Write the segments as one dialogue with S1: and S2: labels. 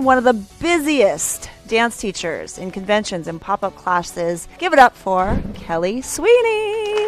S1: One of the busiest dance teachers in conventions and pop-up classes. Give it up for Kelly Sweeney.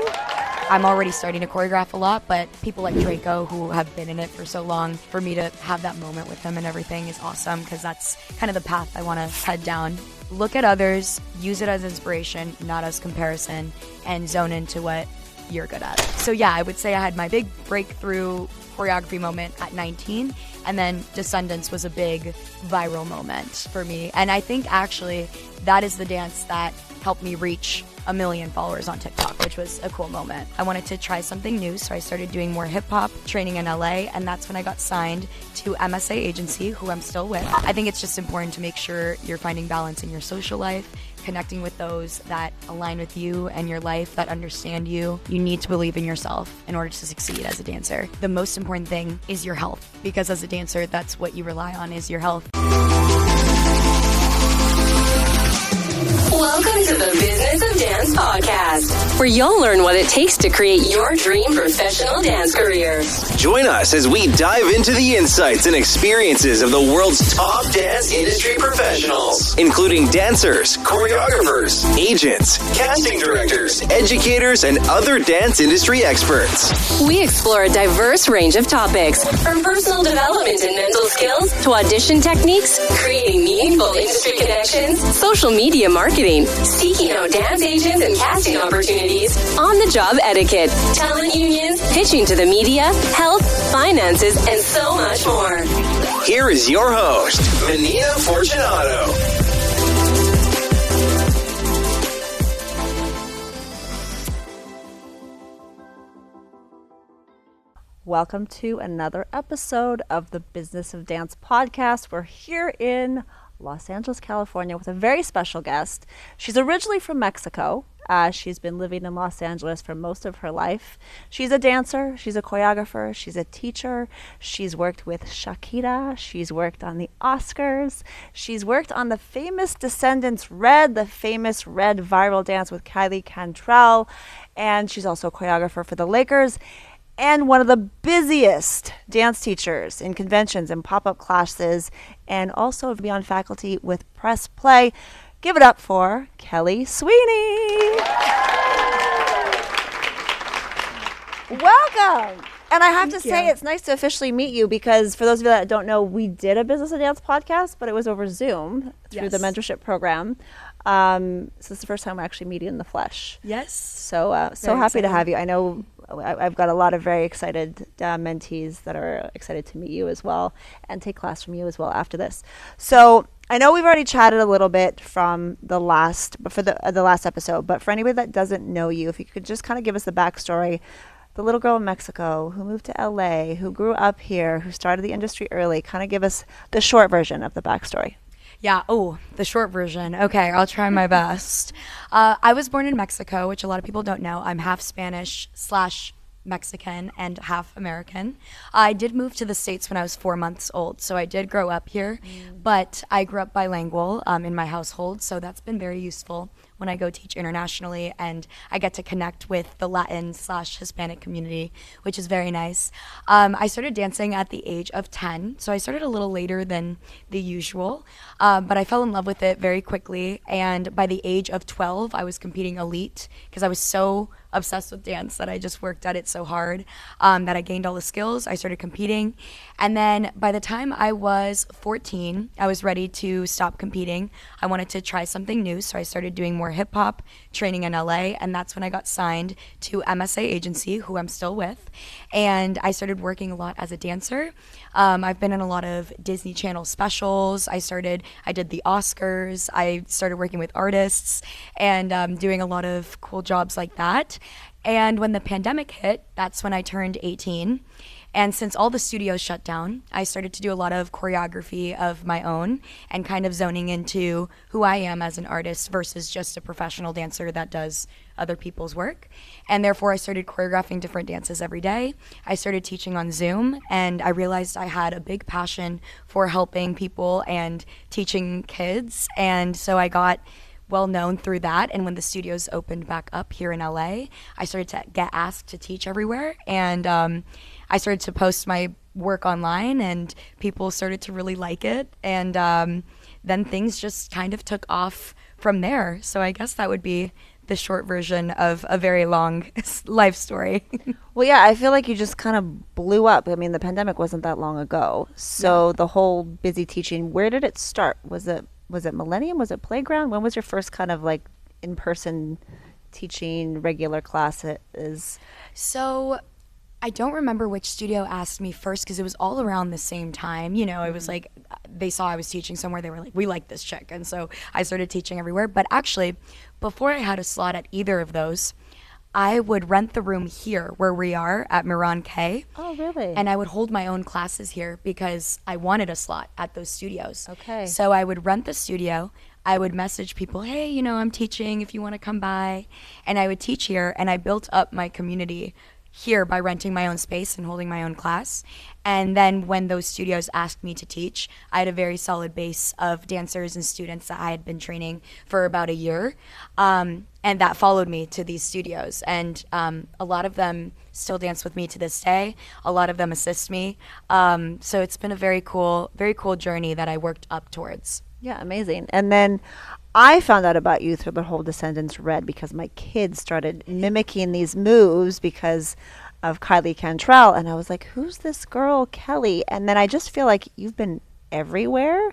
S2: I'm already starting to choreograph a lot, but people like Draco who have been in it for so long, for me to have that moment with him and everything is awesome because that's kind of the path I want to head down. Look at others, use it as inspiration, not as comparison, and zone into what you're good at. So yeah, I would say I had my big breakthrough choreography moment at 19, and then Descendants was a big viral moment for me. And I think actually that is the dance that helped me reach 1 million followers on TikTok, which was a cool moment. I wanted to try something new, so I started doing more hip-hop training in LA, and that's when I got signed to MSA Agency, who I'm still with. I think it's just important to make sure you're finding balance in your social life, connecting with those that align with you and your life, that understand you. You need to believe in yourself in order to succeed as a dancer. The most important thing is your health, because as a dancer, that's what you rely on, is your health.
S3: Welcome to the Business of Dance podcast, where you'll learn what it takes to create your dream professional dance career.
S4: Join us as we dive into the insights and experiences of the world's top dance industry professionals, including dancers, choreographers, agents, casting directors, educators, and other dance industry experts.
S3: We explore a diverse range of topics, from personal development and mental skills to audition techniques, creating meaningful industry connections, social media marketing, seeking out dance agents and casting opportunities, on-the-job etiquette, talent unions, pitching to the media, health, finances, and so much more.
S4: Here is your host, Menina Fortunato.
S1: Welcome to another episode of the Business of Dance podcast. We're here in Los Angeles, California with a very special guest. She's originally from Mexico. She's been living in Los Angeles for most of her life. She's a dancer, she's a choreographer, she's a teacher. She's worked with Shakira, she's worked on the Oscars, she's worked on the famous Descendants Red, the famous Red viral dance with Kylie Cantrell, and she's also a choreographer for the Lakers. And one of the busiest dance teachers in conventions and pop-up classes, and also to be on faculty with Press Play. Give it up for Kelly Sweeney. Welcome. And I have to say, it's nice to officially meet you, because for those of you that don't know, we did a Business of Dance podcast, but it was over Zoom through the mentorship program. So this is the first time we're actually meeting in the flesh.
S2: Yes.
S1: So happy to have you. I know I've got a lot of very excited mentees that are excited to meet you as well and take class from you as well after this. So I know we've already chatted a little bit from the last episode, but for anybody that doesn't know you, if you could just kind of give us the backstory. The little girl in Mexico who moved to LA, who grew up here, who started the industry early, kind of give us the short version of the backstory.
S2: Yeah, the short version. Okay, I'll try my best. I was born in Mexico, which a lot of people don't know. I'm half Spanish / Mexican and half American. I did move to the States when I was 4 months old, so I did grow up here, but I grew up bilingual in my household, so that's been very useful when I go teach internationally, and I get to connect with the Latin / Hispanic community, which is very nice. I started dancing at the age of 10, so I started a little later than the usual, but I fell in love with it very quickly, and by the age of 12, I was competing elite, because I was so obsessed with dance that I just worked at it so hard that I gained all the skills. I started competing, and then by the time I was 14, I was ready to stop competing. I wanted to try something new, so I started doing more hip-hop training in LA, and that's when I got signed to MSA Agency, who I'm still with, and I started working a lot as a dancer. I've been in a lot of Disney Channel specials. I did the Oscars. I started working with artists and doing a lot of cool jobs like that. And when the pandemic hit, that's when I turned 18. And since all the studios shut down, I started to do a lot of choreography of my own and kind of zoning into who I am as an artist versus just a professional dancer that does other people's work. And therefore, I started choreographing different dances every day. I started teaching on Zoom, and I realized I had a big passion for helping people and teaching kids. And so I got well known through that. And when the studios opened back up here in LA, I started to get asked to teach everywhere. And I started to post my work online, and people started to really like it. And then things just kind of took off from there. So I guess that would be the short version of a very long life story.
S1: Well, yeah, I feel like you just kind of blew up. I mean, the pandemic wasn't that long ago. So the whole busy teaching, where did it start? Was it Millennium? Was it Playground? When was your first kind of like in-person teaching regular classes?
S2: So I don't remember which studio asked me first, because it was all around the same time. You know, it was like they saw I was teaching somewhere. They were like, we like this chick. And so I started teaching everywhere. But actually, before I had a slot at either of those, I would rent the room here where we are at Miran K.
S1: Oh, really?
S2: And I would hold my own classes here because I wanted a slot at those studios.
S1: Okay.
S2: So I would rent the studio. I would message people, hey, you know, I'm teaching if you want to come by. And I would teach here, and I built up my community here by renting my own space and holding my own class. And then when those studios asked me to teach, I had a very solid base of dancers and students that I had been training for about a year. And that followed me to these studios. And a lot of them still dance with me to this day. A lot of them assist me. So it's been a very cool journey that I worked up towards.
S1: Yeah, amazing. And then I found out about you through the whole Descendants Red, because my kids started mimicking these moves because of Kylie Cantrell. And I was like, who's this girl, Kelly? And then I just feel like you've been everywhere.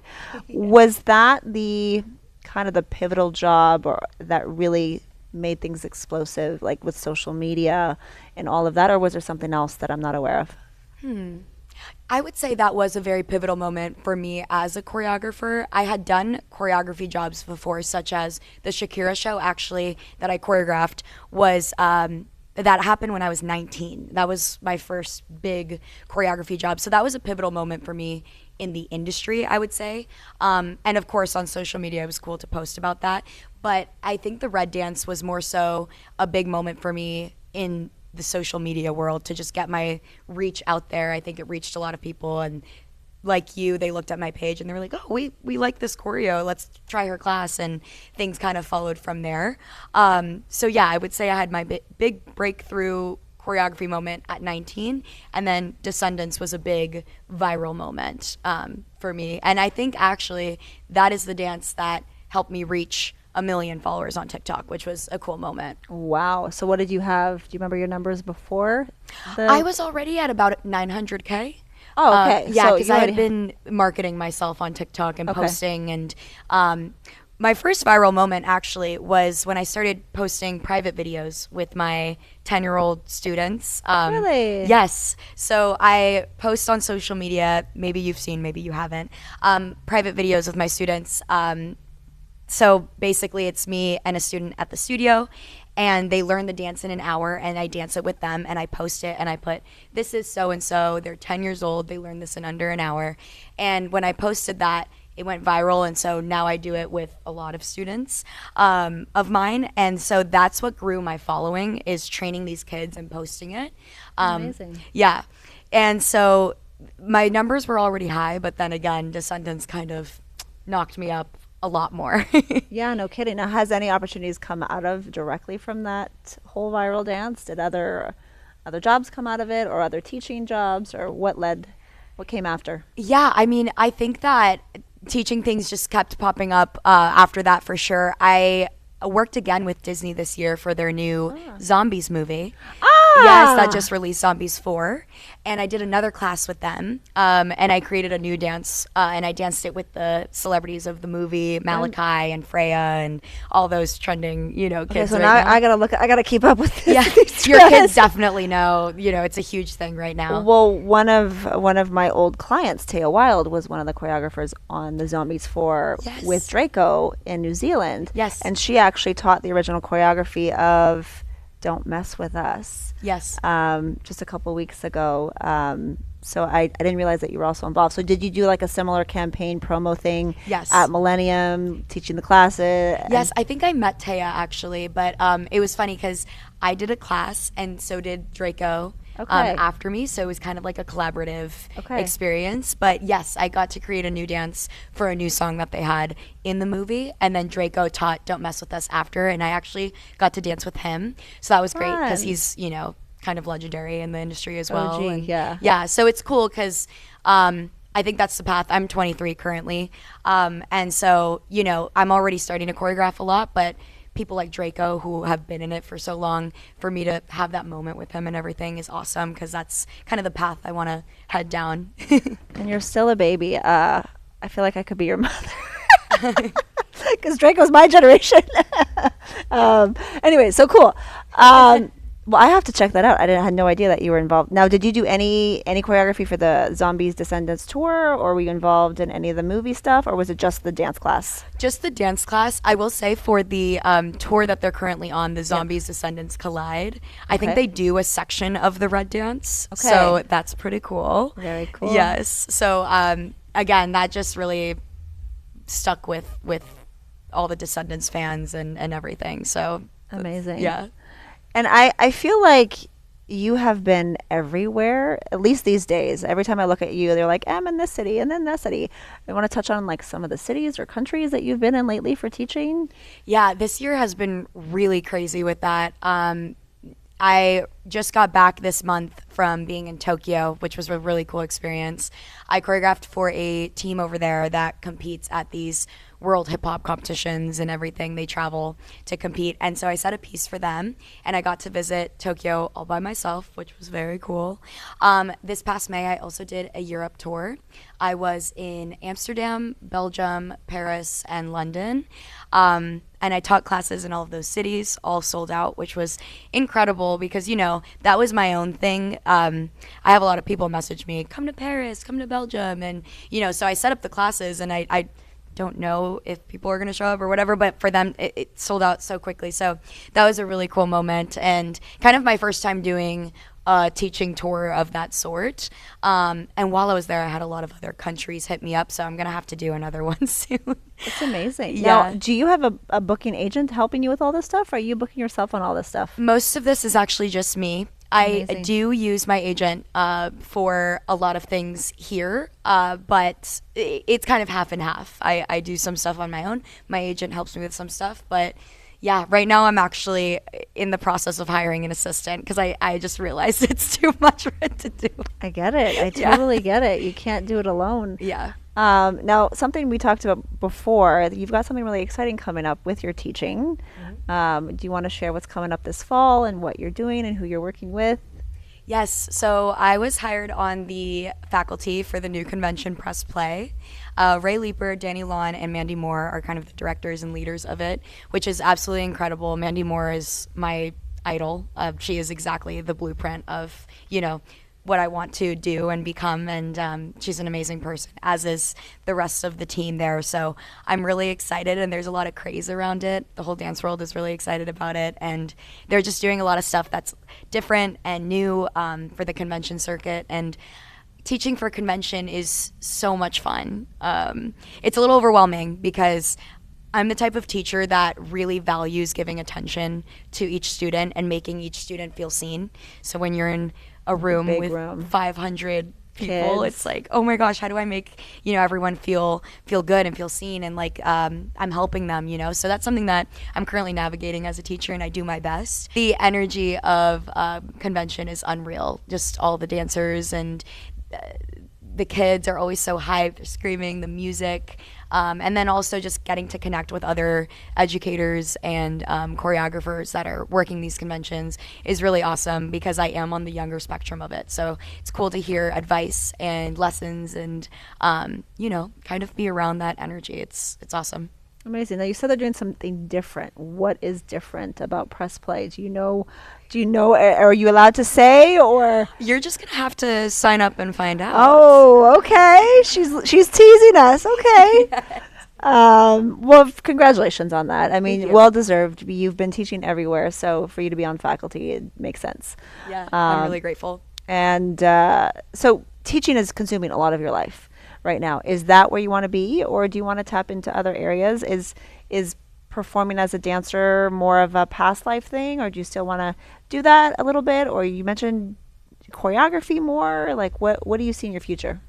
S1: Was that the kind of the pivotal job, or that really made things explosive, like with social media and all of that? Or was there something else that I'm not aware of?
S2: I would say that was a very pivotal moment for me as a choreographer. I had done choreography jobs before, such as the Shakira show, actually, that I choreographed, was that happened when I was 19. That was my first big choreography job. So that was a pivotal moment for me in the industry, I would say. And of course, on social media, it was cool to post about that. But I think the Red Dance was more so a big moment for me in the social media world, to just get my reach out there. I think it reached a lot of people, and like you, they looked at my page and they were like, oh, we like this choreo, let's try her class, and things kind of followed from there. So yeah, I would say I had my big breakthrough choreography moment at 19, and then Descendants was a big viral moment for me. And I think actually that is the dance that helped me reach 1 million followers on TikTok, which was a cool moment.
S1: Wow. So what did you have? Do you remember your numbers before?
S2: I was already at about 900K.
S1: Oh, okay.
S2: Yeah,
S1: So
S2: because
S1: you
S2: I had
S1: already-
S2: been marketing myself on TikTok and
S1: Okay.
S2: posting. And my first viral moment actually was when I started posting private videos with my 10-year-old students.
S1: Really?
S2: Yes. So I post on social media, maybe you've seen, maybe you haven't, private videos with my students. So basically it's me and a student at the studio, and they learn the dance in an hour, and I dance it with them, and I post it, and I put, this is so-and-so, they're 10 years old, they learned this in under an hour. And when I posted that, it went viral, and so now I do it with a lot of students of mine. And so that's what grew my following, is training these kids and posting it.
S1: Amazing.
S2: Yeah. And so my numbers were already high, but then again, Descendants kind of knocked me up a lot more.
S1: Yeah, no kidding. Now, has any opportunities come out of directly from that whole viral dance? Did other jobs come out of it, or other teaching jobs, or what came after?
S2: Yeah, I mean, I think that teaching things just kept popping up after that, for sure. I worked again with Disney this year for their new Zombies movie. Yes, that just released, Zombies 4. And I did another class with them. And I created a new dance, and I danced it with the celebrities of the movie, Malachi and Freya and all those trending, kids.
S1: Okay, so
S2: right
S1: now I gotta keep up with this.
S2: Yeah,
S1: these
S2: your
S1: trends.
S2: kids definitely know, it's a huge thing right now.
S1: Well, one of my old clients, Taya Wild, was one of the choreographers on the Zombies 4
S2: Yes.
S1: with Draco in New Zealand.
S2: Yes.
S1: And she actually taught the original choreography of Don't Mess With Us.
S2: Yes.
S1: Just a couple weeks ago. So I didn't realize that you were also involved. So did you do like a similar campaign promo thing
S2: Yes.
S1: at Millennium, teaching the classes?
S2: Yes, I think I met Taya actually, but it was funny because I did a class and so did Draco
S1: Okay.
S2: after me, so it was kind of like a collaborative
S1: Okay.
S2: experience. But yes, I got to create a new dance for a new song that they had in the movie, and then Draco taught Don't Mess With Us after, and I actually got to dance with him, so that was great because
S1: Fun.
S2: he's, kind of legendary in the industry as well.
S1: OG,
S2: And
S1: yeah.
S2: so it's cool because I think that's the path. I'm 23 currently, and so I'm already starting to choreograph a lot, but people like Draco, who have been in it for so long, for me to have that moment with him and everything is awesome, because that's kind of the path I want to head down.
S1: And you're still a baby. I feel like I could be your mother. Because Draco's my generation. Anyway, so cool. Well, I have to check that out. I had no idea that you were involved. Now, did you do any choreography for the Zombies Descendants tour, or were you involved in any of the movie stuff, or was it just the dance class?
S2: Just the dance class. I will say for the tour that they're currently on, the Zombies Descendants Collide, I think they do a section of the Red Dance.
S1: Okay.
S2: So that's pretty cool.
S1: Very cool.
S2: Yes. So again, that just really stuck with all the Descendants fans and everything. So
S1: Amazing.
S2: yeah.
S1: And I feel like you have been everywhere, at least these days. Every time I look at you, they're like, I'm in this city and then that city. I want to touch on like some of the cities or countries that you've been in lately for teaching.
S2: Yeah, this year has been really crazy with that. I just got back this month from being in Tokyo, which was a really cool experience. I choreographed for a team over there that competes at these world hip hop competitions and everything. They travel to compete. And so I set a piece for them, and I got to visit Tokyo all by myself, which was very cool. This past May, I also did a Europe tour. I was in Amsterdam, Belgium, Paris, and London. And I taught classes in all of those cities, all sold out, which was incredible because, that was my own thing. I have a lot of people message me, come to Paris, come to Belgium. And, so I set up the classes, and I don't know if people are going to show up or whatever, but for them, it sold out so quickly. So that was a really cool moment, and kind of my first time doing a teaching tour of that sort. And while I was there, I had a lot of other countries hit me up, so I'm going to have to do another one soon.
S1: It's amazing.
S2: Yeah.
S1: Now, do you have a booking agent helping you with all this stuff, or are you booking yourself on all this stuff?
S2: Most of this is actually just me.
S1: Amazing.
S2: I do use my agent for a lot of things here, but it's kind of half and half. I do some stuff on my own. My agent helps me with some stuff, but yeah, right now I'm actually in the process of hiring an assistant because I just realized it's too much for it to do.
S1: I get it. I totally get it. You can't do it alone.
S2: Yeah.
S1: Now, something we talked about before, you've got something really exciting coming up with your teaching. Do you want to share what's coming up this fall and what you're doing and who you're working with?
S2: Yes, so I was hired on the faculty for the new convention press play. Ray Leeper, Danny Lawn, and Mandy Moore are kind of the directors and leaders of it, which is absolutely incredible. Mandy Moore is my idol. She is exactly the blueprint of, what I want to do and become, and she's an amazing person, as is the rest of the team there. So I'm really excited, and there's a lot of craze around it. The whole dance world is really excited about it, and they're just doing a lot of stuff that's different and new for the convention circuit. And teaching for convention is so much fun. It's a little overwhelming because I'm the type of teacher that really values giving attention to each student and making each student feel seen. So when you're in a room with 500 people,
S1: Kids.
S2: it's like, oh my gosh, how do I make everyone feel good and feel seen, and like I'm helping them, so that's something that I'm currently navigating as a teacher, and I do my best. The energy of convention is unreal. Just all the dancers and the kids are always so hyped, they're screaming, the music, and then also just getting to connect with other educators and choreographers that are working these conventions is really awesome because I am on the younger spectrum of it. So it's cool to hear advice and lessons and, kind of be around that energy. It's awesome.
S1: Amazing. Now, you said they're doing something different. What is different about press play? Do you know, are you allowed to say, or?
S2: You're just going to have to sign up and find out.
S1: Oh, okay. She's teasing us. Okay.
S2: Yes.
S1: Well, congratulations on that. I mean,
S2: Thank you.
S1: well deserved. You've been teaching everywhere, so for you to be on faculty, it makes sense.
S2: Yeah, I'm really grateful.
S1: And so teaching is consuming a lot of your life right now. Is that where you want to be, or do you want to tap into other areas? Is performing as a dancer more of a past life thing, or do you still want to do that a little bit? Or you mentioned choreography more. Like, what do you see in your future?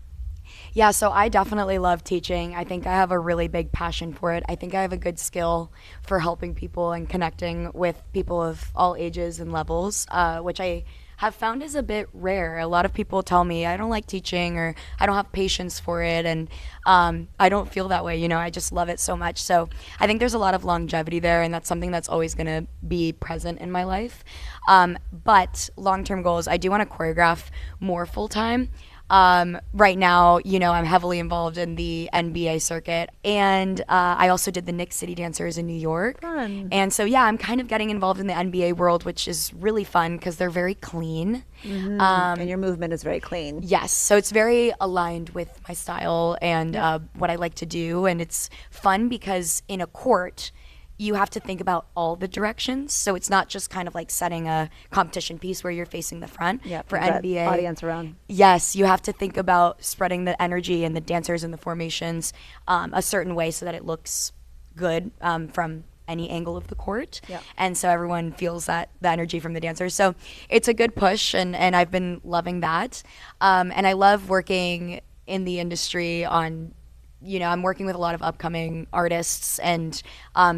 S2: Yeah, so I definitely love teaching. I think I have a really big passion for it. I think I have a good skill for helping people and connecting with people of all ages and levels, which I have found is a bit rare. A lot of people tell me I don't like teaching or I don't have patience for it, and I don't feel that way. I just love it so much. So I think there's a lot of longevity there, and that's something that's always going to be present in my life. But long-term goals, I do want to choreograph more full-time. Right now, I'm heavily involved in the NBA circuit, and I also did the Knicks City Dancers in New York.
S1: Fun.
S2: And so, yeah, I'm kind of getting involved in the NBA world, which is really fun because they're very clean.
S1: And your movement is very clean.
S2: Yes, so it's very aligned with my style and what I like to do, and it's fun because in a court, you have to think about all the directions. So it's not just kind of like setting a competition piece where you're facing the front for NBA.
S1: Audience around.
S2: Yes, you have to think about spreading the energy and the dancers and the formations a certain way so that it looks good from any angle of the court.
S1: Yep.
S2: And so everyone feels the energy from the dancers. So it's a good push, and I've been loving that. And I love working in the industry on I'm working with a lot of upcoming artists and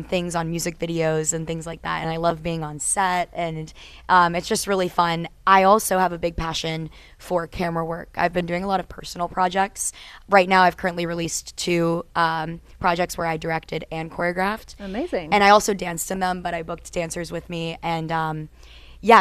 S2: things on music videos and things like that. And I love being on set, and it's just really fun. I also have a big passion for camera work. I've been doing a lot of personal projects. Right now, I've currently released 2 projects where I directed and choreographed.
S1: Amazing.
S2: And I also danced in them, but I booked dancers with me. And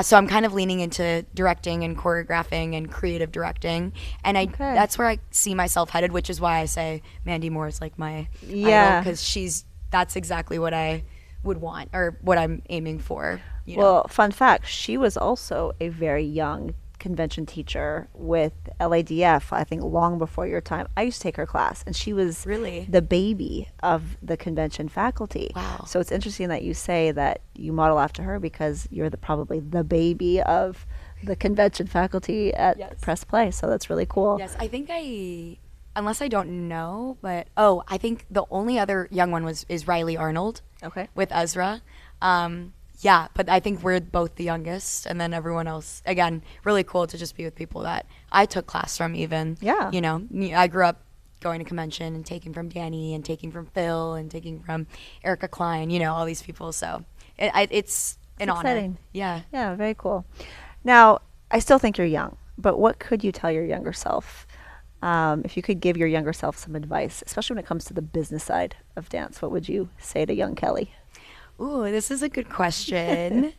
S2: so I'm kind of leaning into directing and choreographing and creative directing, and that's where I see myself headed, which is why I say Mandy Moore is like my idol, because that's exactly what I would want or what I'm aiming for.
S1: Well, fun fact, she was also a very young convention teacher with LADF, I think long before your time. I used to take her class, and she was
S2: really
S1: the baby of the convention faculty.
S2: Wow.
S1: So it's interesting that you say that you model after her, because you're probably the baby of the convention faculty at Press Play. So that's really cool.
S2: Yes, I think unless I don't know, but I think the only other young one is Riley Arnold.
S1: Okay.
S2: With Ezra. Yeah, but I think we're both the youngest, and then everyone else, again, really cool to just be with people that I took class from even.
S1: Yeah.
S2: I grew up going to convention and taking from Danny and taking from Phil and taking from Erica Klein, all these people. So it's an honor.
S1: Exciting.
S2: Yeah.
S1: Yeah, very cool. Now, I still think you're young, but what could you tell your younger self? If you could give your younger self some advice, especially when it comes to the business side of dance, what would you say to young Kelly?
S2: Ooh, this is a good question.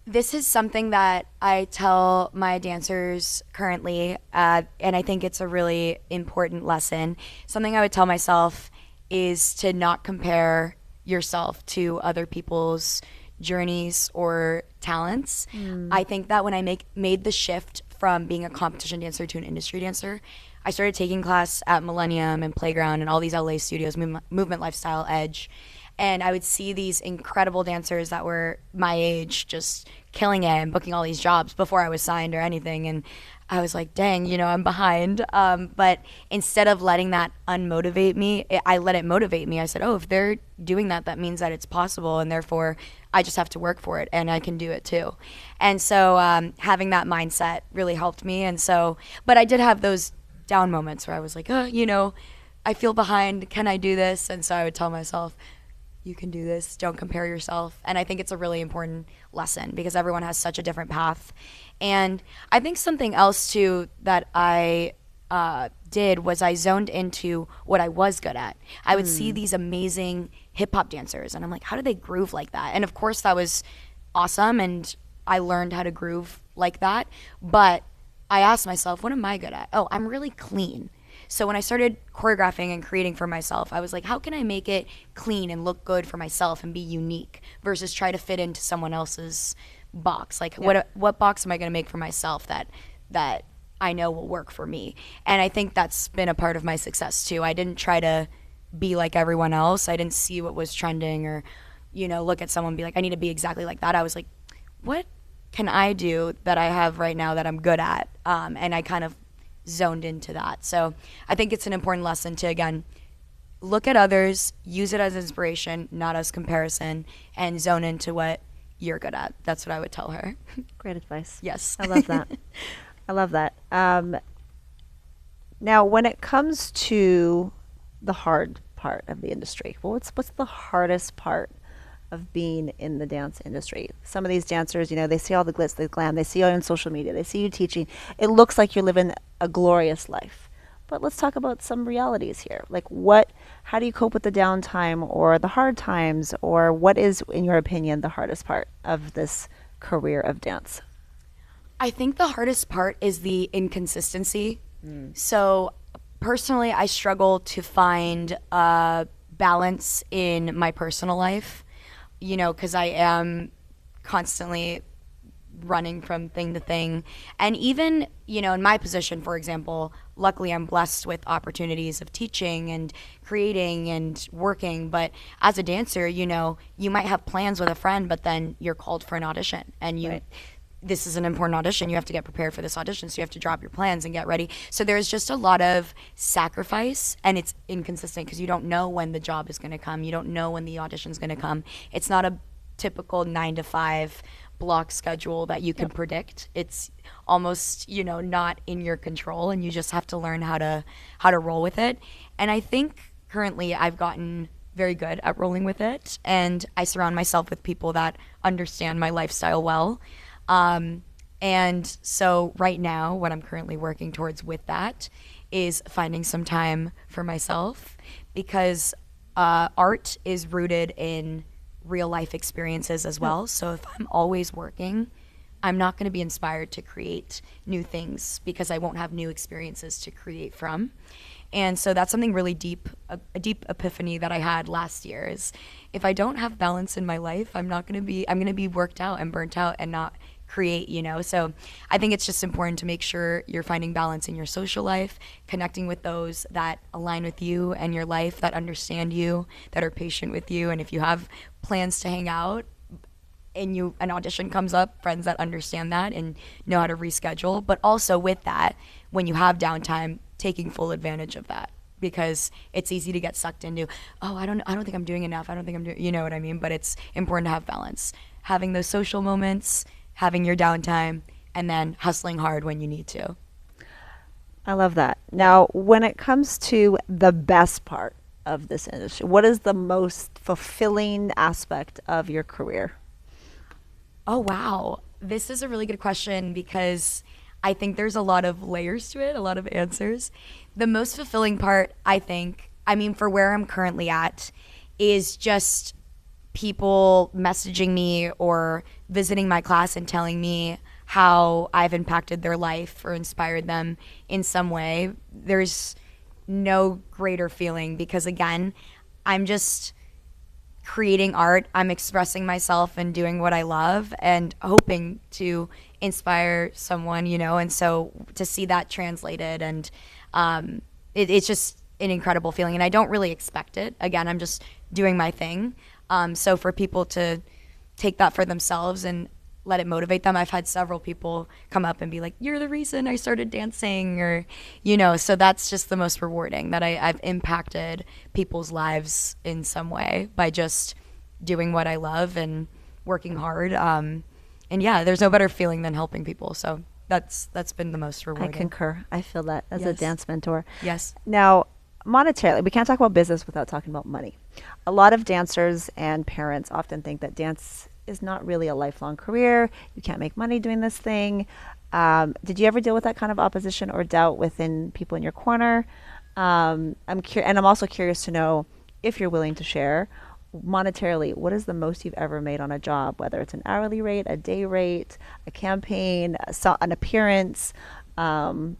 S2: This is something that I tell my dancers currently, and I think it's a really important lesson. Something I would tell myself is to not compare yourself to other people's journeys or talents. I think that when I made the shift from being a competition dancer to an industry dancer, I started taking class at Millennium and Playground and all these LA studios, Movement Lifestyle, Edge. And I would see these incredible dancers that were my age just killing it and booking all these jobs before I was signed or anything. And I was like, dang, I'm behind. But instead of letting that unmotivate me, I let it motivate me. I said, if they're doing that, that means that it's possible. And therefore, I just have to work for it, and I can do it too. And so having that mindset really helped me. And so, but I did have those down moments where I was like, I feel behind. Can I do this? And so I would tell myself, you can do this. Don't compare yourself. And I think it's a really important lesson because everyone has such a different path. And I think something else too that I did was I zoned into what I was good at. I would see these amazing hip hop dancers and I'm like, how do they groove like that? And of course that was awesome and I learned how to groove like that. But I asked myself, what am I good at? I'm really clean. So when I started choreographing and creating for myself, I was like, how can I make it clean and look good for myself and be unique versus try to fit into someone else's box? Like, what box am I going to make for myself that I know will work for me? And I think that's been a part of my success too. I didn't try to be like everyone else. I didn't see what was trending or, look at someone and be like, I need to be exactly like that. I was like, what can I do that I have right now that I'm good at? And I kind of zoned into that. So I think it's an important lesson to, again, look at others, use it as inspiration, not as comparison, and zone into what you're good at. That's what I would tell her.
S1: Great advice.
S2: Yes.
S1: I love that. I love that. Now, when it comes to the hard part of the industry, what's the hardest part of being in the dance industry? Some of these dancers, they see all the glitz, the glam, they see you on social media, they see you teaching. It looks like you're living a glorious life. But let's talk about some realities here. Like how do you cope with the downtime or the hard times, or what is, in your opinion, the hardest part of this career of dance?
S2: I think the hardest part is the inconsistency. So personally, I struggle to find balance in my personal life, because I am constantly running from thing to thing. And even, in my position, for example, luckily I'm blessed with opportunities of teaching and creating and working. But as a dancer, you might have plans with a friend, but then you're called for an audition and
S1: Right.
S2: This is an important audition. You have to get prepared for this audition. So you have to drop your plans and get ready. So there's just a lot of sacrifice, and it's inconsistent because you don't know when the job is going to come. You don't know when the audition is going to come. It's not a typical 9 to 5 block schedule that you can predict. It's almost, not in your control, and you just have to learn how to roll with it. And I think currently I've gotten very good at rolling with it, and I surround myself with people that understand my lifestyle well. And so right now, what I'm currently working towards with that is finding some time for myself, because art is rooted in real life experiences as well. So if I'm always working, I'm not going to be inspired to create new things because I won't have new experiences to create from. And so that's something really deep, a deep epiphany that I had last year is if I don't have balance in my life, I'm going to be worked out and burnt out and not create, So I think it's just important to make sure you're finding balance in your social life, connecting with those that align with you and your life, that understand you, that are patient with you. And if you have plans to hang out and an audition comes up, friends that understand that and know how to reschedule. But also with that, when you have downtime, taking full advantage of that, because it's easy to get sucked into, I don't think I'm doing enough. I don't think I'm doing, you know what I mean? But it's important to have balance, having those social moments, having your downtime, and then hustling hard when you need to.
S1: I love that. Now, when it comes to the best part of this industry, what is the most fulfilling aspect of your career?
S2: Oh, wow. This is a really good question because I think there's a lot of layers to it, a lot of answers. The most fulfilling part, I think, for where I'm currently at, is just people messaging me or visiting my class and telling me how I've impacted their life or inspired them in some way. There's no greater feeling because, again, I'm just creating art. I'm expressing myself and doing what I love and hoping to inspire someone, and so to see that translated and it's just an incredible feeling, and I don't really expect it. Again, I'm just doing my thing. So for people to take that for themselves and let it motivate them. I've had several people come up and be like, you're the reason I started dancing, or, so that's just the most rewarding, that I've impacted people's lives in some way by just doing what I love and working hard. And yeah, there's no better feeling than helping people. So that's been the most rewarding.
S1: I concur. I feel that as a
S2: Yes.
S1: dance mentor.
S2: Yes.
S1: Now, monetarily, we can't talk about business without talking about money. A lot of dancers and parents often think that dance is not really a lifelong career. You can't make money doing this thing. Did you ever deal with that kind of opposition or doubt within people in your corner? And I'm also curious to know, if you're willing to share, monetarily, what is the most you've ever made on a job, whether it's an hourly rate, a day rate, a campaign, an appearance? Tell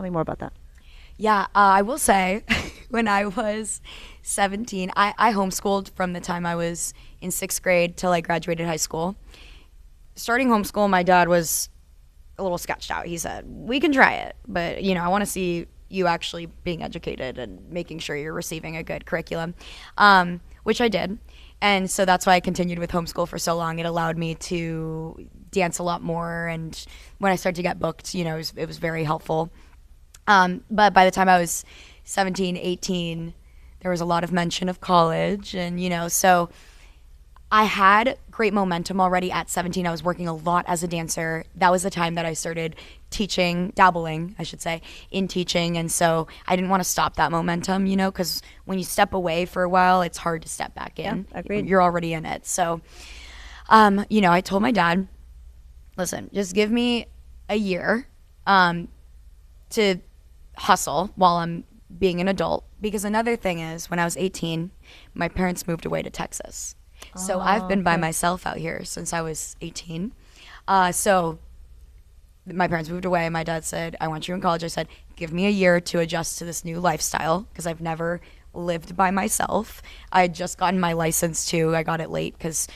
S1: me more about that.
S2: Yeah, I will say, when I was 17, I homeschooled from the time I was in 6th grade till I graduated high school. Starting homeschool, my dad was a little sketched out. He said, we can try it, but, I want to see you actually being educated and making sure you're receiving a good curriculum, which I did. And so that's why I continued with homeschool for so long. It allowed me to dance a lot more. And when I started to get booked, it was very helpful. But by the time I was 17, 18, there was a lot of mention of college. And, so I had great momentum already at 17. I was working a lot as a dancer. That was the time that I started dabbling, I should say, in teaching. And so I didn't want to stop that momentum, you know, because when you step away for a while, it's hard to step back in.
S1: Yeah, agreed.
S2: You're already in it. So, you know, I told my dad, listen, just give me a year to hustle while I'm being an adult. Because another thing is, when I was 18, my parents moved away to Texas. So I've been by myself out here since I was 18. So my parents moved away. My dad said, I want you in college. I said, give me a year to adjust to this new lifestyle, because I've never lived by myself. I had just gotten my license too. I got it late because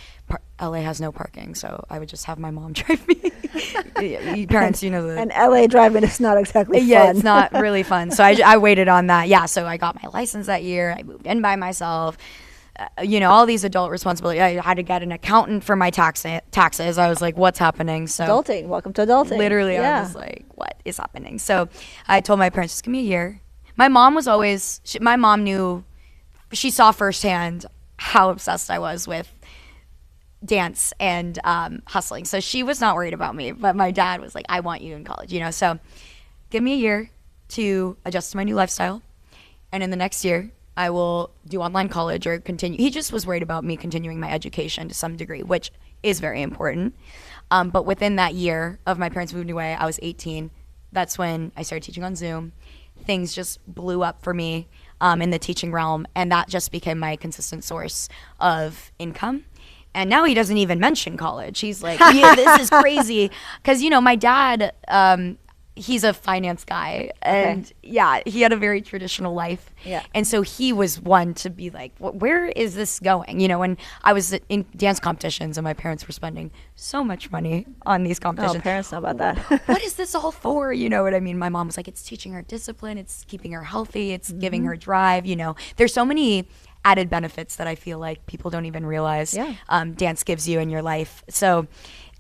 S2: LA has no parking, so I would just have my mom drive me. Parents, you know.
S1: And LA driving is not exactly fun.
S2: Yeah, it's not really fun. So I waited on that. Yeah, so I got my license that year. I moved in by myself. You know, all these adult responsibilities. I had to get an accountant for my taxes. I was like, what's happening? So
S1: Adulting. Welcome to adulting.
S2: Literally,
S1: Yeah.
S2: I was like, what is happening? So I told my parents, just give me a year. My mom was always, my mom knew, she saw firsthand how obsessed I was with dance and hustling. So she was not worried about me. But my dad was like, I want you in college, you know. So give me a year to adjust to my new lifestyle. And in the next year, I will do online college or continue. He just was worried about me continuing my education to some degree, which is very important. But within that year of my parents moving away, I was 18. That's when I started teaching on Zoom. Things just blew up for me in the teaching realm, and that just became my consistent source of income. And now he doesn't even mention college. He's like, yeah, this is crazy. Because, you know, my dad, he's a finance guy, and yeah, he had a very traditional life.
S1: Yeah.
S2: And so he was one to be like, where is this going? You know, when I was in dance competitions and my parents were spending so much money on these competitions.
S1: Oh, parents know about that.
S2: What is this all for? You know what I mean? My mom was like, it's teaching her discipline. It's keeping her healthy. It's giving her drive. You know, there's so many added benefits that I feel like people don't even realize dance gives you in your life. So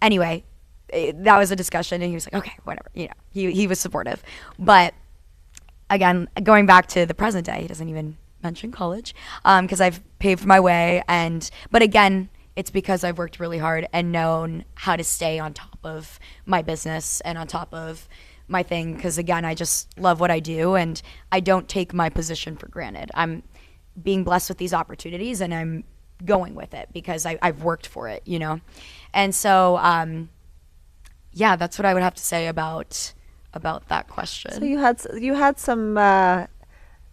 S2: anyway, that was a discussion, and he was like, okay, whatever, you know, he was supportive. But again, going back to the present day, he doesn't even mention college, because I've paved my way. But again, it's because I've worked really hard and known how to stay on top of my business and on top of my thing, because again, I just love what I do, and I don't take my position for granted. I'm being blessed with these opportunities, and I'm going with it because I've worked for it, you know. And so yeah, that's what I would have to say about that question.
S1: So you had some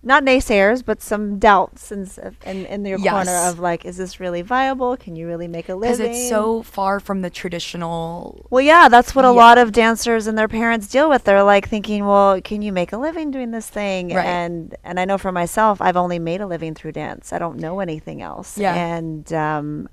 S1: not naysayers, but some doubts in your corner of like, is this really viable? Can you really make a living?
S2: Because it's so far from the traditional.
S1: Well, yeah, that's what a lot of dancers and their parents deal with. They're like thinking, well, can you make a living doing this thing?
S2: Right.
S1: And I know for myself, I've only made a living through dance. I don't know anything else.
S2: Yeah.
S1: And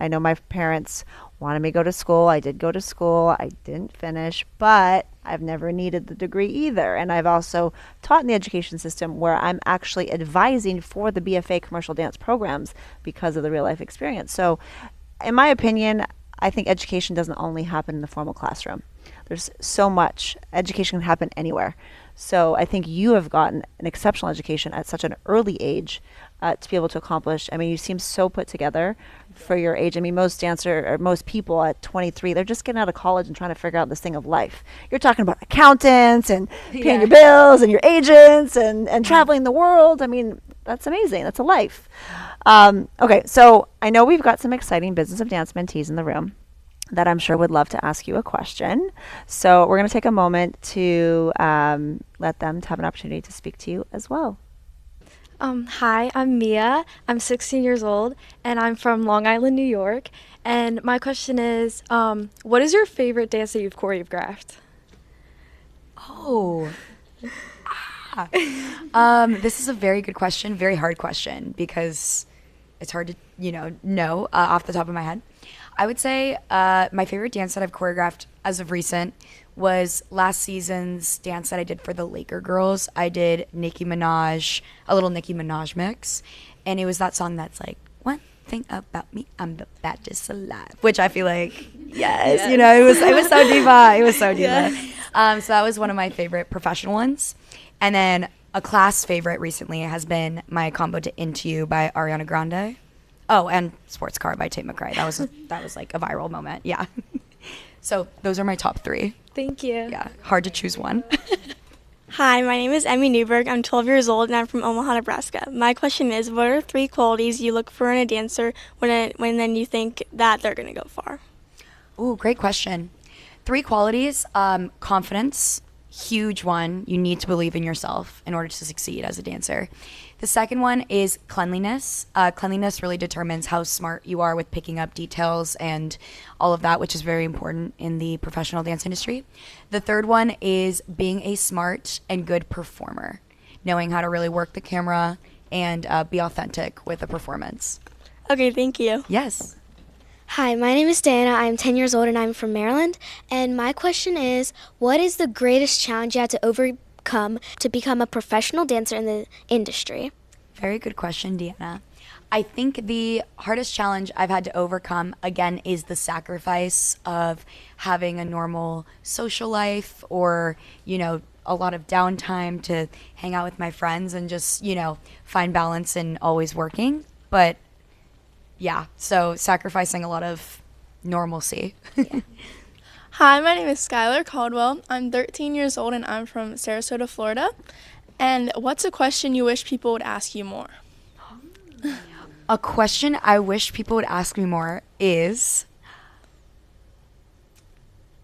S1: I know my parents wanted me to go to school. I did go to school. I didn't finish, but I've never needed the degree either. And I've also taught in the education system where I'm actually advising for the BFA commercial dance programs because of the real life experience. So in my opinion, I think education doesn't only happen in the formal classroom. There's so much. Education can happen anywhere. So I think you have gotten an exceptional education at such an early age to be able to accomplish. I mean, you seem so put together for your age. I mean, most people at 23, they're just getting out of college and trying to figure out this thing of life. You're talking about accountants and paying your bills and your agents and traveling the world. I mean, that's amazing. That's a life. Okay, so I know we've got some exciting Business of Dance mentees in the room that I'm sure would love to ask you a question. So we're going to take a moment to let them have an opportunity to speak to you as well.
S5: Hi, I'm Mia. I'm 16 years old, and I'm from Long Island, New York. And my question is, what is your favorite dance that you've choreographed?
S2: Oh. This is a very good question, very hard question, because it's hard to, know off the top of my head. I would say my favorite dance that I've choreographed as of recent was last season's dance that I did for the Laker girls. I did a little Nicki Minaj mix, and it was that song that's like, one thing about me, I'm the baddest alive, which I feel like, yes. It was so diva. It was so diva. So that was one of my favorite professional ones. And then a class favorite recently has been my combo to Into You by Ariana Grande. Oh, and Sports Car by Tate McRae. That was like a viral moment. Yeah. So those are my top 3.
S5: Thank you.
S2: Yeah, hard to choose one.
S6: Hi, my name is Emmy Newberg. I'm 12 years old and I'm from Omaha, Nebraska. My question is, what are 3 qualities you look for in a dancer when then you think that they're going to go far?
S2: Ooh, great question. 3 qualities, confidence, huge one. You need to believe in yourself in order to succeed as a dancer. The second one is cleanliness. Cleanliness really determines how smart you are with picking up details and all of that, which is very important in the professional dance industry. The third one is being a smart and good performer, knowing how to really work the camera and be authentic with a performance.
S6: Okay, thank you.
S2: Yes.
S7: Hi, my name is Diana. I'm 10 years old and I'm from Maryland. And my question is, what is the greatest challenge you had to overcome to become a professional dancer in the industry?
S2: Very good question, Deanna. I think the hardest challenge I've had to overcome, again, is the sacrifice of having a normal social life or, a lot of downtime to hang out with my friends and just, find balance in always working. But yeah, so sacrificing a lot of normalcy. Yeah.
S8: Hi, my name is Skylar Caldwell. I'm 13 years old and I'm from Sarasota, Florida. And what's a question you wish people would ask you more?
S2: A question I wish people would ask me more is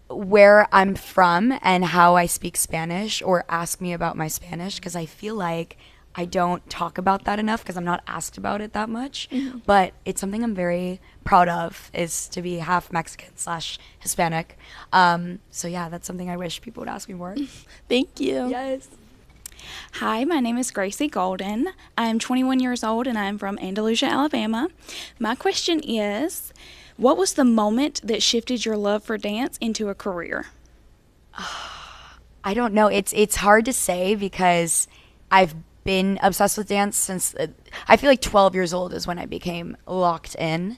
S2: where I'm from and how I speak Spanish, or ask me about my Spanish, because I feel like I don't talk about that enough because I'm not asked about it that much. Mm-hmm. But it's something I'm very proud of, is to be half Mexican/Hispanic. So yeah, that's something I wish people would ask me more.
S8: Thank you.
S2: Yes.
S9: Hi, my name is Gracie Golden. I'm 21 years old and I'm from Andalusia, Alabama. My question is, what was the moment that shifted your love for dance into a career?
S2: I don't know. It's hard to say because I've been obsessed with dance since I feel like 12 years old is when I became locked in.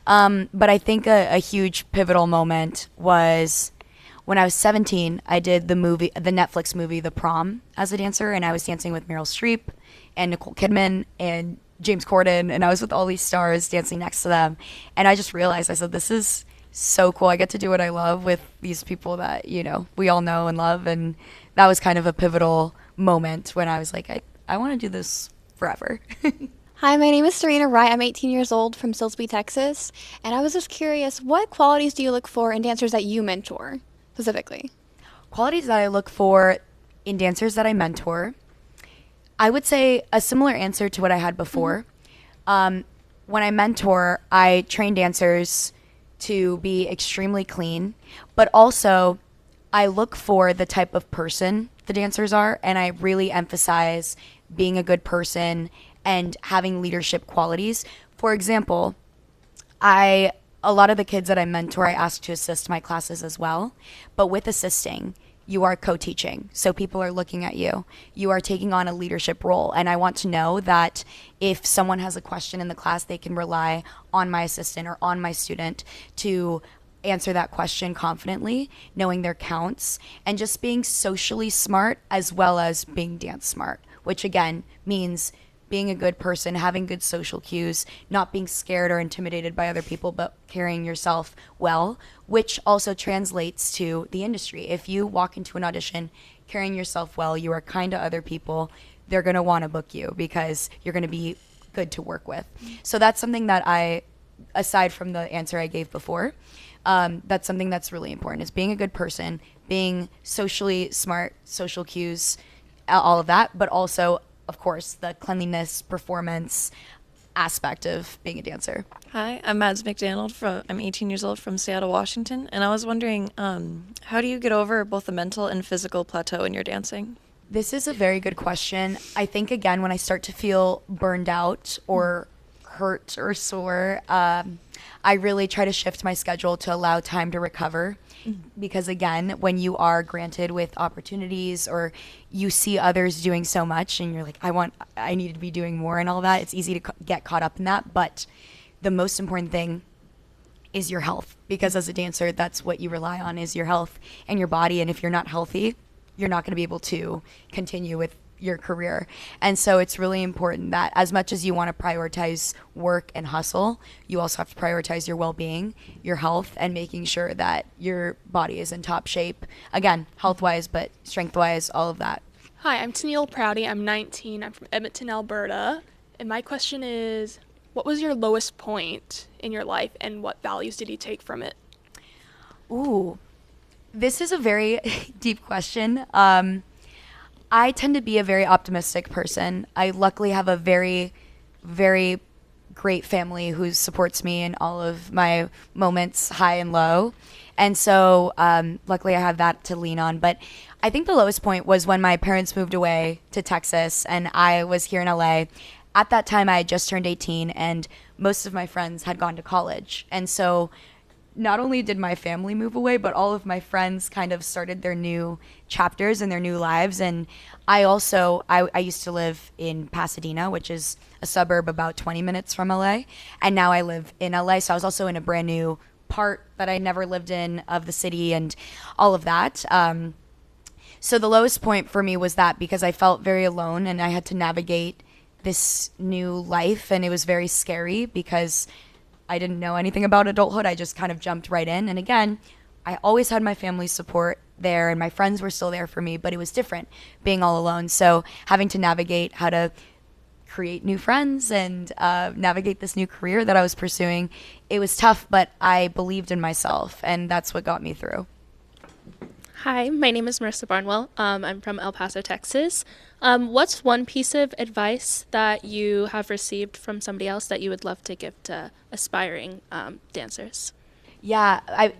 S2: But I think a huge pivotal moment was when I was 17. I did the Netflix movie The Prom as a dancer, and I was dancing with Meryl Streep and Nicole Kidman and James Corden, and I was with all these stars dancing next to them. And I just realized, I said, this is so cool. I get to do what I love with these people that, we all know and love. And that was kind of a pivotal moment when I was like, I want to do this forever.
S10: Hi, my name is Serena Wright. I'm 18 years old from Silsbee, Texas. And I was just curious, what qualities do you look for in dancers that you mentor specifically?
S2: Qualities that I look for in dancers that I mentor, I would say a similar answer to what I had before. Mm-hmm. When I mentor, I train dancers to be extremely clean, but also I look for the type of person the dancers are, and I really emphasize being a good person and having leadership qualities. For example, a lot of the kids that I mentor, I ask to assist my classes as well. But with assisting, you are co-teaching. So people are looking at you. You are taking on a leadership role. And I want to know that if someone has a question in the class, they can rely on my assistant or on my student to answer that question confidently, knowing their counts, and just being socially smart as well as being dance smart, which again means being a good person, having good social cues, not being scared or intimidated by other people, but carrying yourself well, which also translates to the industry. If you walk into an audition carrying yourself well, you are kind to other people, they're going to want to book you because you're going to be good to work with. So that's something that aside from the answer I gave before, that's something that's really important, is being a good person, being socially smart, social cues, all of that, but also, of course, the cleanliness, performance aspect of being a dancer.
S11: Hi, I'm Mads McDonald. I'm 18 years old from Seattle, Washington, and I was wondering, how do you get over both the mental and physical plateau in your dancing?
S2: This is a very good question. I think, again, when I start to feel burned out or hurt or sore, I really try to shift my schedule to allow time to recover. Because again, when you are granted with opportunities or you see others doing so much and you're like, I need to be doing more and all that, it's easy to get caught up in that. But the most important thing is your health, because as a dancer, that's what you rely on, is your health and your body. And if you're not healthy, you're not going to be able to continue with your career. And so it's really important that as much as you want to prioritize work and hustle, you also have to prioritize your well-being, your health, and making sure that your body is in top shape. Again, health-wise, but strength-wise, all of that.
S12: Hi, I'm Tennille Prouty. I'm 19. I'm from Edmonton, Alberta. And my question is, what was your lowest point in your life and what values did you take from it?
S2: Ooh, this is a very deep question. I tend to be a very optimistic person. I luckily have a very, very great family who supports me in all of my moments, high and low. And so luckily I have that to lean on. But I think the lowest point was when my parents moved away to Texas and I was here in LA. At that time, I had just turned 18 and most of my friends had gone to college. And so not only did my family move away, but all of my friends kind of started their new chapters and their new lives. And I also, I used to live in Pasadena, which is a suburb about 20 minutes from LA. And now I live in LA. So I was also in a brand new part that I never lived in of the city and all of that. So the lowest point for me was that because I felt very alone and I had to navigate this new life. And it was very scary because I didn't know anything about adulthood. I just kind of jumped right in. And again, I always had my family's support there and my friends were still there for me, but it was different being all alone. So having to navigate how to create new friends and navigate this new career that I was pursuing, it was tough, but I believed in myself and that's what got me through.
S13: Hi, my name is Marissa Barnwell. I'm from El Paso, Texas. What's one piece of advice that you have received from somebody else that you would love to give to aspiring dancers?
S2: Yeah,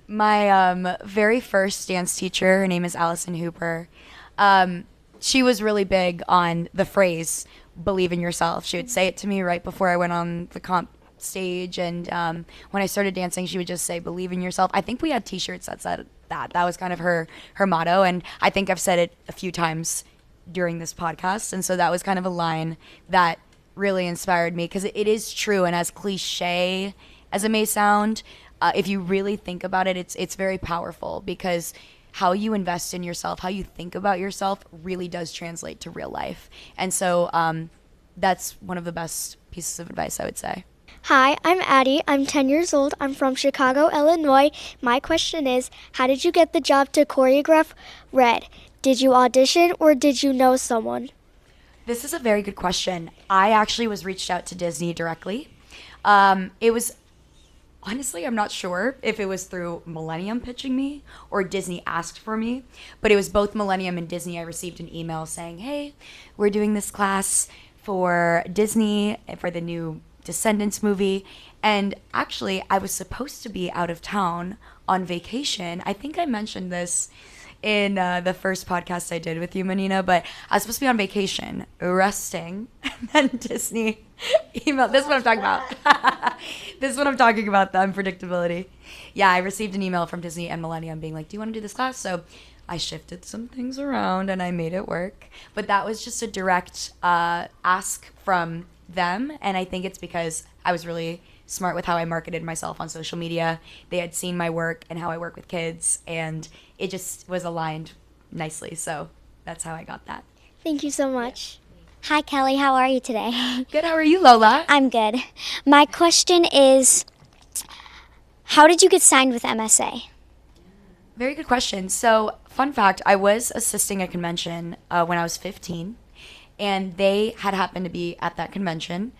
S2: my very first dance teacher, her name is Allison Hooper. She was really big on the phrase, believe in yourself. She would say it to me right before I went on the comp stage. And when I started dancing, she would just say, believe in yourself. I think we had t-shirts that said that. That was kind of her motto. And I think I've said it a few times during this podcast. And so that was kind of a line that really inspired me because it is true. And as cliche as it may sound, if you really think about it, it's very powerful because how you invest in yourself, how you think about yourself really does translate to real life. And so that's one of the best pieces of advice I would say.
S7: Hi, I'm Addie. I'm 10 years old. I'm from Chicago, Illinois. My question is, how did you get the job to choreograph Red? Did you audition or did you know someone?
S2: This is a very good question. I actually was reached out to Disney directly. It was, honestly, I'm not sure if it was through Millennium pitching me or Disney asked for me, but it was both Millennium and Disney. I received an email saying, hey, we're doing this class for Disney for the new Descendants movie. And actually, I was supposed to be out of town on vacation. I think I mentioned this in the first podcast I did with you, Manina, but I was supposed to be on vacation, resting, and then Disney emailed. This is what I'm talking about. This is what I'm talking about, the unpredictability. Yeah, I received an email from Disney and Millennium being like, do you want to do this class? So I shifted some things around and I made it work. But that was just a direct ask from them, and I think it's because I was really smart with how I marketed myself on social media. They had seen my work and how I work with kids, and it just was aligned nicely. So that's how I got that.
S7: Thank you so much. Hi, Kelly. How are you today?
S2: Good. How are you, Lola?
S7: I'm good. My question is, how did you get signed with MSA?
S2: Very good question. So, fun fact, I was assisting a convention when I was 15. And they had happened to be at that convention.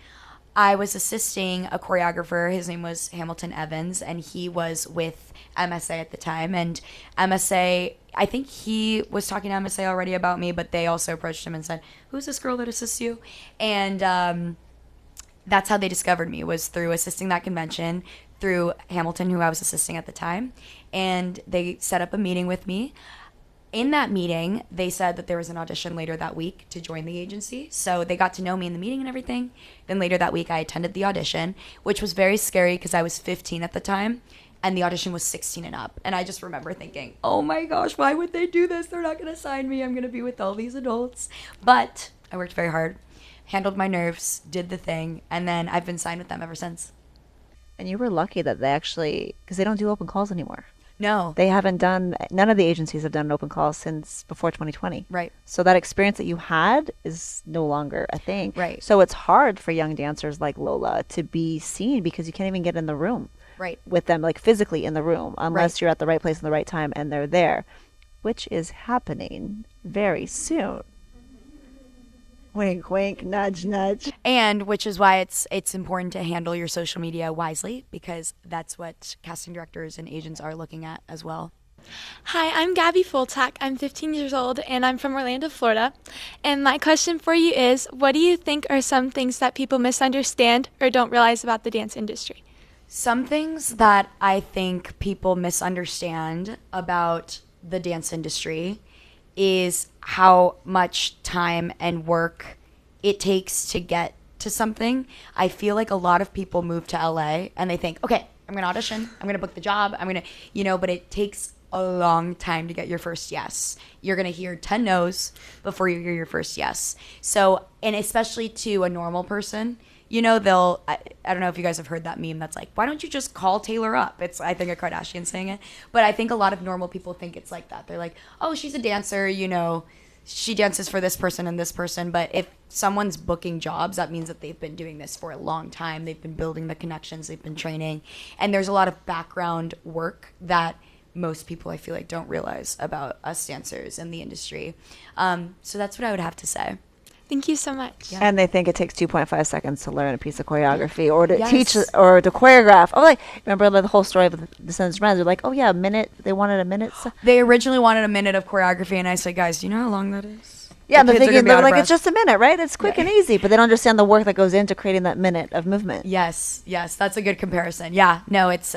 S2: I was assisting a choreographer. His name was Hamilton Evans, and he was with MSA at the time. And MSA, I think he was talking to MSA already about me, but they also approached him and said, who's this girl that assists you? And that's how they discovered me, was through assisting that convention, through Hamilton, who I was assisting at the time. And they set up a meeting with me. In that meeting, they said that there was an audition later that week to join the agency. So they got to know me in the meeting and everything. Then later that week, I attended the audition, which was very scary because I was 15 at the time, and the audition was 16 and up. And I just remember thinking, oh my gosh, why would they do this? They're not going to sign me. I'm going to be with all these adults. But I worked very hard, handled my nerves, did the thing, and then I've been signed with them ever since.
S1: And you were lucky that they actually, because they don't do open calls anymore.
S2: No.
S1: They haven't done, none of the agencies have done an open call since before 2020.
S2: Right.
S1: So that experience that you had is no longer a thing.
S2: Right.
S1: So it's hard for young dancers like Lola to be seen because you can't even get in the room.
S2: Right.
S1: With them, like physically in the room, unless you're at the right place in the right time and they're there, which is happening very soon. Wink, wink, nudge, nudge.
S2: And which is why it's important to handle your social media wisely, because that's what casting directors and agents are looking at as well.
S14: Hi, I'm Gabby Fultak. I'm 15 years old and I'm from Orlando, Florida. And my question for you is, what do you think are some things that people misunderstand or don't realize about the dance industry?
S2: Some things that I think people misunderstand about the dance industry is how much time and work it takes to get to something. I feel like a lot of people move to LA and they think, okay, I'm going to audition, I'm going to book the job, I'm going to, but it takes a long time to get your first yes. You're going to hear 10 no's before you hear your first yes. So, and especially to a normal person, I don't know if you guys have heard that meme that's like, why don't you just call Taylor up? It's, I think, a Kardashian saying it. But I think a lot of normal people think it's like that. They're like, oh, she's a dancer, she dances for this person and this person. But if someone's booking jobs, that means that they've been doing this for a long time. They've been building the connections, they've been training. And there's a lot of background work that most people, I feel like, don't realize about us dancers in the industry. So that's what I would have to say.
S14: Thank you so much.
S1: Yeah. And they think it takes 2.5 seconds to learn a piece of choreography or to teach or to choreograph. Oh, like, remember the whole story of the Descendants Brands? They're like, oh, yeah, a minute. They wanted a minute. So
S2: they originally wanted a minute of choreography, and I said, guys, do you know how long that is?
S1: Yeah, they're thinking, they're like, it's just a minute, right? It's quick and easy. But they don't understand the work that goes into creating that minute of movement.
S2: Yes, that's a good comparison. Yeah, no, it's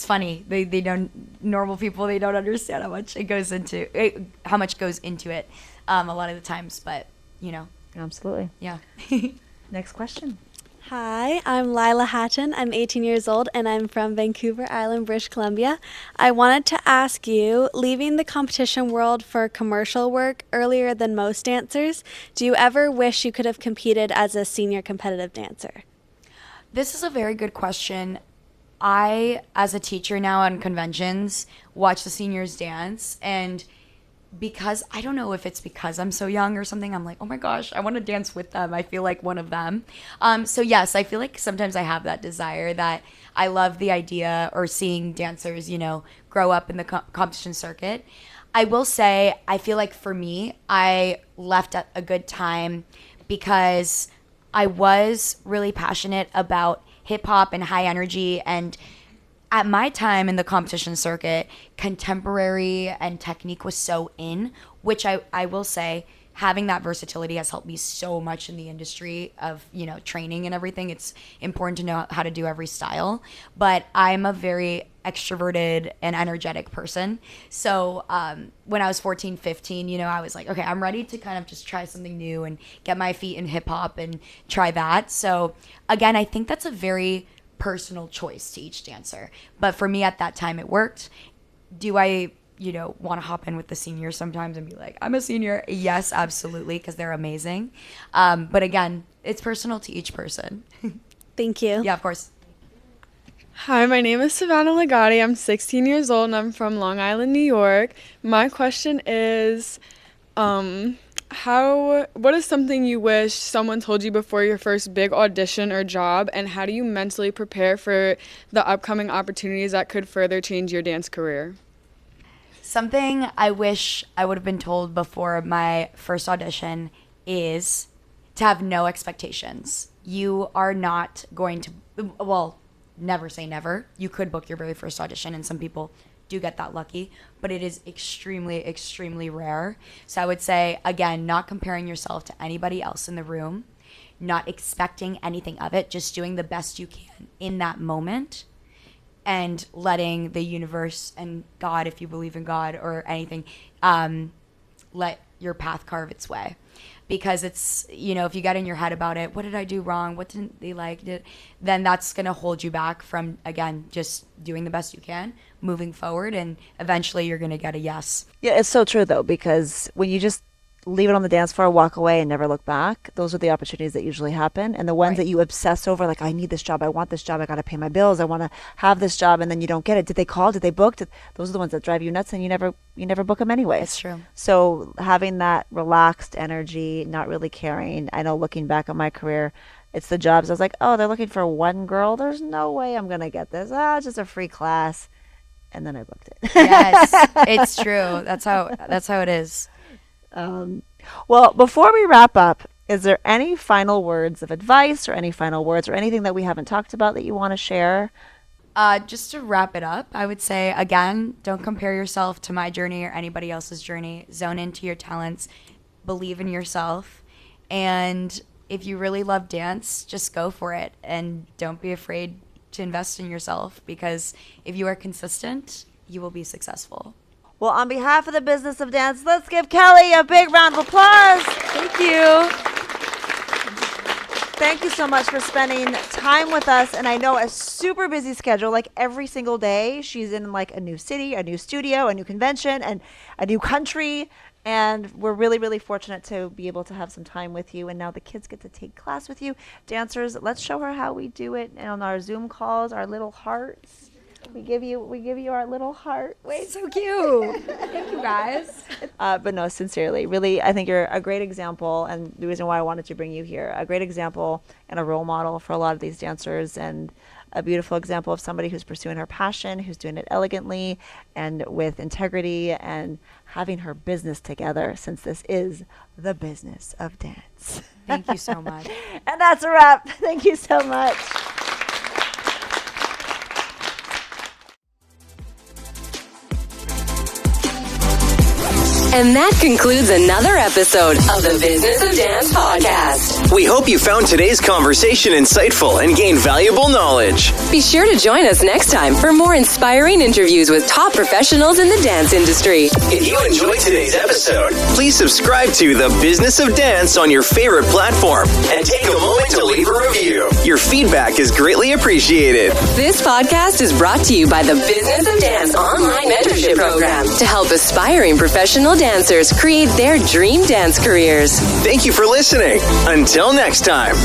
S2: funny. They don't, normal people, they don't understand how much goes into it a lot of the times, but
S1: Absolutely.
S2: Yeah.
S1: Next question.
S15: Hi, I'm Lila Hatton. I'm 18 years old and I'm from Vancouver Island, British Columbia. I wanted to ask you, leaving the competition world for commercial work earlier than most dancers, do you ever wish you could have competed as a senior competitive dancer?
S2: This is a very good question. I, as a teacher now on conventions, watch the seniors dance, and because I don't know if it's because I'm so young or something, I'm like, oh my gosh, I want to dance with them. I feel like one of them. So yes, I feel like sometimes I have that desire, that I love the idea or seeing dancers, grow up in the competition circuit. I will say, I feel like for me, I left at a good time because I was really passionate about hip hop and high energy, and at my time in the competition circuit, contemporary and technique was so in, which I will say, having that versatility has helped me so much in the industry of, training and everything. It's important to know how to do every style. But I'm a very extroverted and energetic person. So when I was 14, 15, I was like, okay, I'm ready to kind of just try something new and get my feet in hip hop and try that. So again, I think that's a very personal choice to each dancer. But for me at that time, it worked. Do I, want to hop in with the seniors sometimes and be like, I'm a senior? Yes, absolutely, because they're amazing. But again, it's personal to each person.
S15: Thank you.
S2: Yeah, of course.
S16: Hi, my name is Savannah Legati. I'm 16 years old and I'm from Long Island, New York. My question is, what is something you wish someone told you before your first big audition or job, and how do you mentally prepare for the upcoming opportunities that could further change your dance career?
S2: Something I wish I would have been told before my first audition is to have no expectations. You are not going to, never say never. You could book your very first audition, and some people do get that lucky, but it is extremely, extremely rare. So I would say, again, not comparing yourself to anybody else in the room, not expecting anything of it, just doing the best you can in that moment, and letting the universe and God, if you believe in God or anything, let your path carve its way. Because it's, if you get in your head about it, what did I do wrong? What didn't they like? Then that's going to hold you back from, again, just doing the best you can, moving forward, and eventually you're going to get a yes.
S1: Yeah, it's so true, though, because when you just leave it on the dance floor, walk away, and never look back, those are the opportunities that usually happen. And the ones that you obsess over, like, I need this job, I want this job, I got to pay my bills, I want to have this job, and then you don't get it. Did they call? Did they book? Those are the ones that drive you nuts, and you never book them anyway.
S2: It's true.
S1: So having that relaxed energy, not really caring. I know looking back on my career, it's the jobs. I was like, oh, they're looking for one girl. There's no way I'm going to get this. It's just a free class. And then I booked it.
S2: Yes, it's true. That's how it is.
S1: Well, before we wrap up, is there any final words of advice or any final words or anything that we haven't talked about that you want to share?
S2: Just to wrap it up, I would say, again, don't compare yourself to my journey or anybody else's journey. Zone into your talents. Believe in yourself. And if you really love dance, just go for it. And don't be afraid to invest in yourself, because if you are consistent, you will be successful.
S1: Well, on behalf of the Business of Dance, let's give Kelly a big round of applause.
S2: Thank you.
S1: Thank you so much for spending time with us. And I know a super busy schedule, like every single day. She's in like a new city, a new studio, a new convention, and a new country. And we're really, really fortunate to be able to have some time with you. And now the kids get to take class with you. Dancers, let's show her how we do it on our Zoom calls, our little hearts. We give you our little heart.
S2: Wait, so cute. Thank you, guys.
S1: But no, sincerely, really, I think you're a great example, and the reason why I wanted to bring you here, a great example and a role model for a lot of these dancers, and a beautiful example of somebody who's pursuing her passion, who's doing it elegantly and with integrity and having her business together, since this is the business of dance.
S2: Thank you so much.
S1: And that's a wrap. Thank you so much.
S3: And that concludes another episode of the Business of Dance podcast.
S4: We hope you found today's conversation insightful and gained valuable knowledge.
S3: Be sure to join us next time for more inspiring interviews with top professionals in the dance industry.
S4: If you enjoyed today's episode, please subscribe to The Business of Dance on your favorite platform and take a moment to leave a review. Your feedback is greatly appreciated.
S3: This podcast is brought to you by the Business of Dance online mentorship program to help aspiring professional dancers create their dream dance careers.
S4: Thank you for listening. Until next time.